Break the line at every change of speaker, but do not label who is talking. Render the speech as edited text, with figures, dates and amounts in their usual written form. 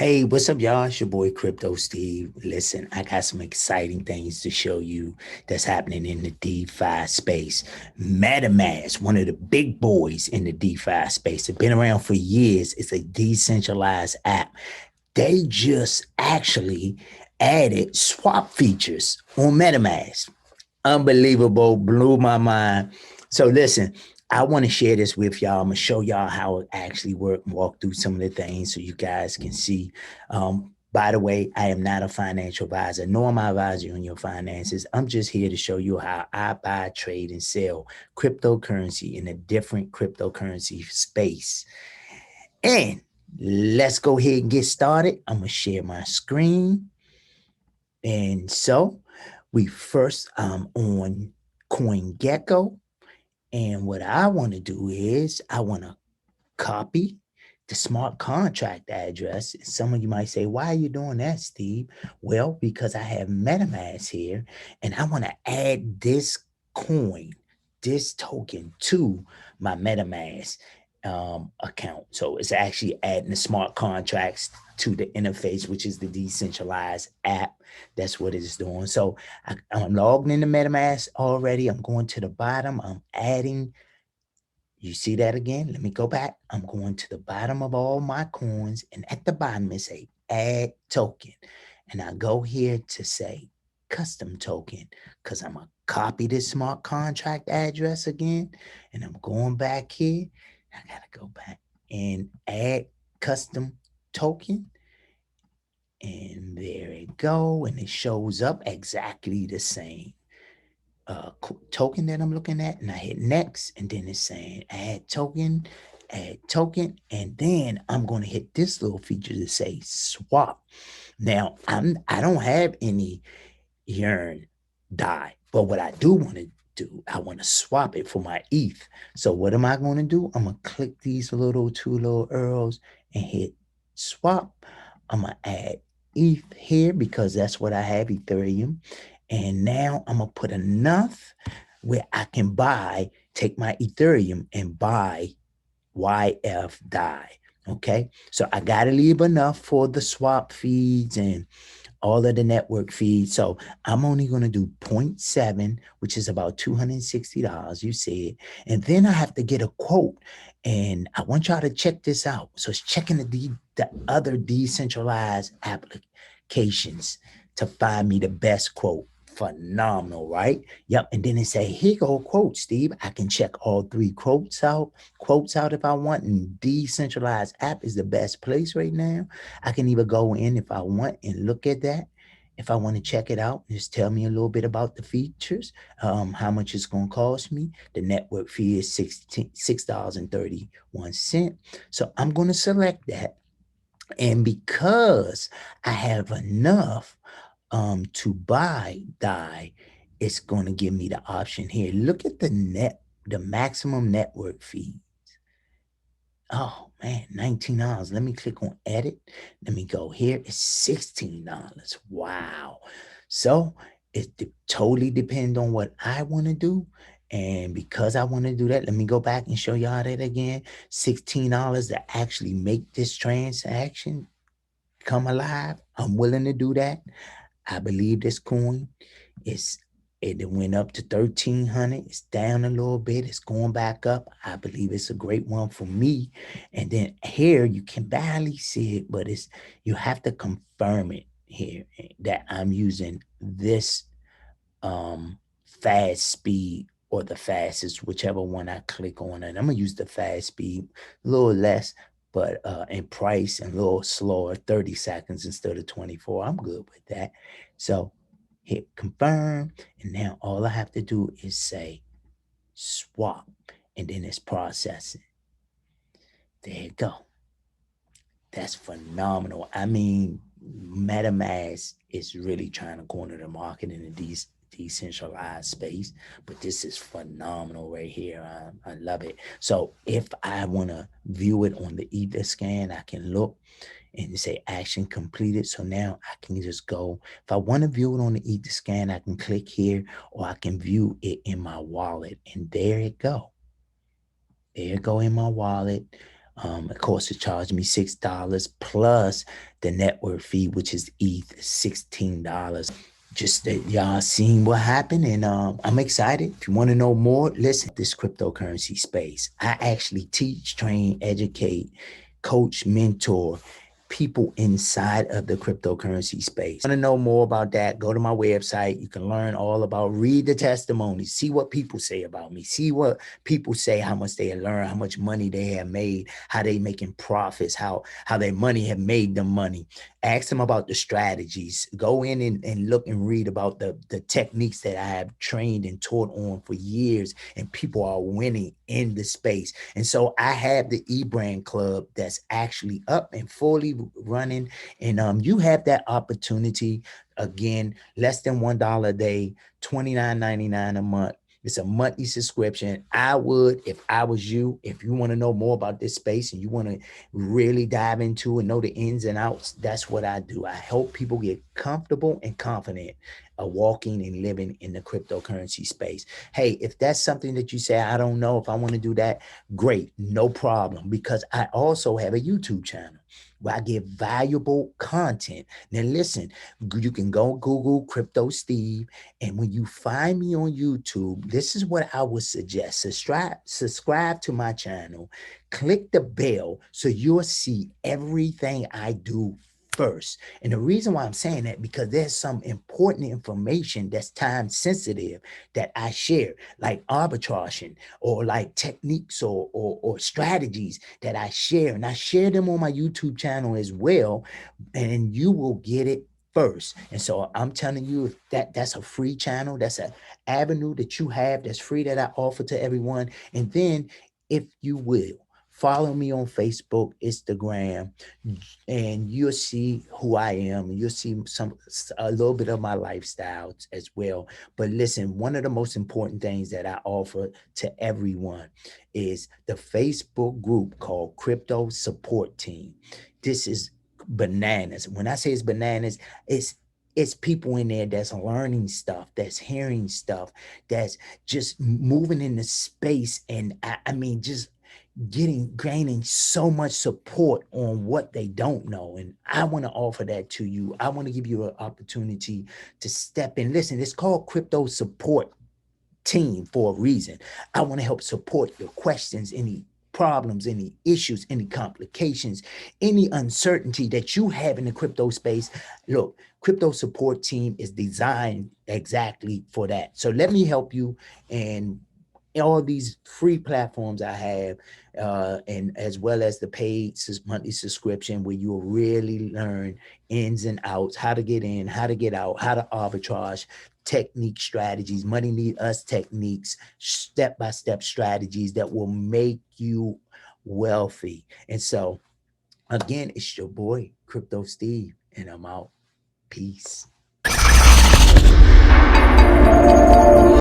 Hey, what's up, y'all? It's your boy Crypto Steve. Listen, I got some exciting things to show you that's happening in the DeFi space. MetaMask, one of the big boys in the DeFi space, it's been around for years. It's a decentralized app. They just actually added swap features on MetaMask. Unbelievable, blew my mind. So listen, I want to share this with y'all. I'm gonna show y'all how it actually works and walk through some of the things so you guys can see. By the way, I am not a financial advisor, nor am I advising on your finances. I'm just here to show you how I buy, trade, and sell cryptocurrency in a different cryptocurrency space. And let's go ahead and get started. I'm gonna share my screen. And so we first on CoinGecko. And what I want to do is I want to copy the smart contract address. Some of you might say, why are you doing that, Steve? Well, because I have MetaMask here and I want to add this coin, this token to my MetaMask account. So it's actually adding the smart contracts to the interface, which is the decentralized app. That's what it's doing. So I'm logged into MetaMask already. I'm going to the bottom. I'm adding. You see that again? Let me go back. I'm going to the bottom of all my coins, and at the bottom it say add token. And I go here to say custom token because I'm gonna copy this smart contract address again. And I'm going back here. I gotta go back and add custom token. And there it go. And it shows up exactly the same token that I'm looking at, and I hit next, and then it's saying add token, and then I'm going to hit this little feature to say swap. Now I don't have any yearn DAI, but what I do want to do, I want to swap it for my ETH. So what am I going to do? I'm going to click these two little arrows and hit swap. I'm going to add ETH here because that's what I have, Ethereum. And now I'm going to put enough where I can take my Ethereum and buy YF DAI. Okay. So I got to leave enough for the swap feeds and all of the network feeds. So I'm only going to do 0.7, which is about $260. You see it. And then I have to get a quote. And I want y'all to check this out. So it's checking the other decentralized applications to find me the best quote. Phenomenal, right? Yep. And then it say, here go quote, Steve. I can check all three quotes out if I want. And decentralized app is the best place right now. I can even go in if I want and look at that. If I want to check it out, just tell me a little bit about the features, how much it's going to cost me. The network fee is $6.31. So I'm going to select that. And because I have enough to buy DAI, it's going to give me the option here. Look at the maximum network fees. Oh man, $19. Let me click on edit. Let me go here. It's $16. Wow. So it totally depends on what I want to do. And because I want to do that, let me go back and show y'all that again. $16 to actually make this transaction come alive. I'm willing to do that. I believe this coin it went up to 1,300. It's down a little bit. It's going back up. I believe it's a great one for me. And then here you can barely see it, but you have to confirm it here that I'm using this fast speed or the fastest, whichever one I click on. And I'm gonna use the fast speed, a little less, but in price and a little slower, 30 seconds instead of 24. I'm good with that. So hit confirm, and now all I have to do is say swap, and then it's processing. There you go. That's phenomenal. I mean, MetaMask is really trying to corner the market in the decentralized space, but this is phenomenal right here. I love it. So if I want to view it on the Ether scan, I can look and say action completed. So now I can just go. If I want to view it on the Ether scan, I can click here, or I can view it in my wallet. And there it go. There it go in my wallet. Of course, it charged me $6 plus the network fee, which is ETH, $16. Just that y'all seen what happened, and I'm excited. If you want to know more, listen. This cryptocurrency space, I actually teach, train, educate, coach, mentor people inside of the cryptocurrency space. Want to know more about that? Go to my website. You can learn all about, read the testimonies, see what people say about me, see what people say, how much they have learned, how much money they have made, how they making profits, how their money have made them money. Ask them about the strategies. Go in and look and read about the techniques that I have trained and taught on for years, and people are winning in the space. And so I have the eBrand Club that's actually up and fully running, and you have that opportunity. Again, less than $1 a day, $29.99 a month. It's a monthly subscription. I would, if I was you, if you want to know more about this space and you want to really dive into and know the ins and outs, that's what I do. I help people get comfortable and confident of walking and living in the cryptocurrency space. Hey, if that's something that you say, I don't know if I want to do that, great, no problem, because I also have a YouTube channel where I give valuable content. Now listen, you can go Google Crypto Steve, and when you find me on YouTube, this is what I would suggest. Subscribe to my channel, click the bell so you'll see everything I do first. And the reason why I'm saying that, because there's some important information that's time sensitive that I share, like arbitraging or like techniques or strategies that I share. And I share them on my YouTube channel as well, and you will get it first. And so I'm telling you, if that's a free channel, that's an avenue that you have that's free that I offer to everyone. And then if you will, follow me on Facebook, Instagram, and you'll see who I am. You'll see a little bit of my lifestyle as well. But listen, one of the most important things that I offer to everyone is the Facebook group called Crypto Support Team. This is bananas. When I say it's bananas, it's people in there that's learning stuff, that's hearing stuff, that's just moving in the space. And I mean, just gaining so much support on what they don't know. And I want to offer that to you. I want to give you an opportunity to step in. Listen, it's called Crypto Support Team for a reason. I want to help support your questions, any problems, any issues, any complications, any uncertainty that you have in the crypto space. Look, Crypto Support Team is designed exactly for that. So let me help you. And all these free platforms I have, and as well as the paid monthly subscription, where you'll really learn ins and outs, how to get in, how to get out, how to arbitrage, technique strategies, money need us techniques, step-by-step strategies that will make you wealthy. And so again, it's your boy, Crypto Steve, and I'm out. Peace.